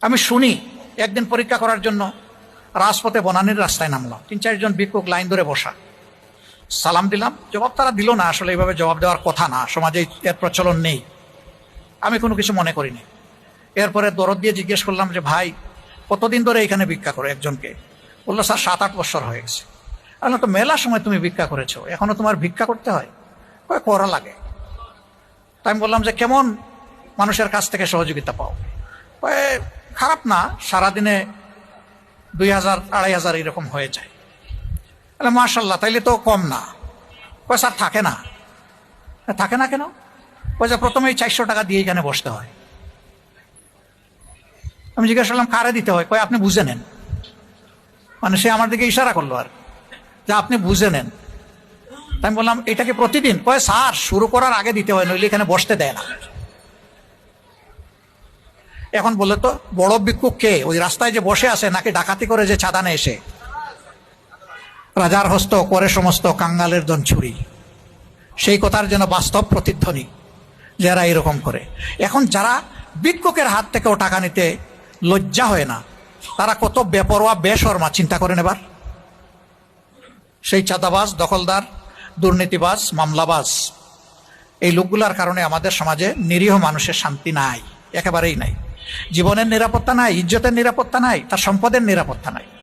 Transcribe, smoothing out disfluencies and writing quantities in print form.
আমি শুনি একদিন পরীক্ষা করার জন্য রাজপথে বনানীর রাস্তায় নামলাম, 3-4 জন ভিক্ষুক লাইন ধরে বসা। সালাম দিলাম, জবাব তারা দিল না। আসলে এইভাবে জবাব দেওয়ার কথা না, সমাজে এর প্রচলন নেই। আমি কোনো কিছু মনে করিনি। এরপরে দরদ দিয়ে জিজ্ঞেস করলাম যে ভাই, কতদিন ধরে এখানে ভিক্ষা করো? একজনকে বললো, স্যার 7-8 বছর হয়ে গেছে। আমি তো মেলা সময় তুমি ভিক্ষা করেছো, এখনো তোমার ভিক্ষা করতে হয়? করা লাগে। তাই আমি বললাম যে কেমন মানুষের কাছ থেকে সহযোগিতা পাও? খারাপ না, সারাদিনে 2000-2500 এরকম হয়ে যায়। মাশাল্লাহ, তাইলে তো কম না। স্যার থাকে না। থাকে না কেন? যে প্রথমেই 400 টাকা দিয়ে এখানে বসতে হয়। আমি জিজ্ঞাসা করলাম কারে দিতে হয়? আপনি বুঝে নেন। মানে সে আমার দিকে ইশারা করলো আর, যে আপনি বুঝে নেন। আমি বললাম এটা কি প্রতিদিন? স্যার শুরু করার আগে দিতে হয়, নইলে এখানে বসতে দেয় না। এখন বলে তো বড় ভিক্ষুক কে? ওই রাস্তায় যে বসে আছে, নাকি ডাকাতি করে যে চাঁদানে এসে? রাজার হস্ত করে সমস্ত কাঙ্গালের দন ছুরি, সেই কথার যেন বাস্তব প্রতিধ্বনি যারা এরকম করে। এখন যারা ভিক্ষুকের হাত থেকেও টাকা নিতে লজ্জা হয় না, তারা কত বেপরোয়া বেশরমা চিন্তা করেন এবার। সেই চাঁদাবাজ, দখলদার, দুর্নীতিবাজ, মামলাবাজ, এই লোকগুলার কারণে আমাদের সমাজে নিরীহ মানুষের শান্তি নাই, একেবারেই নাই। জীবনের নিরাপত্তা নাই, ইজ্জতের নিরাপত্তা নাই, তার সম্পদের নিরাপত্তা নাই।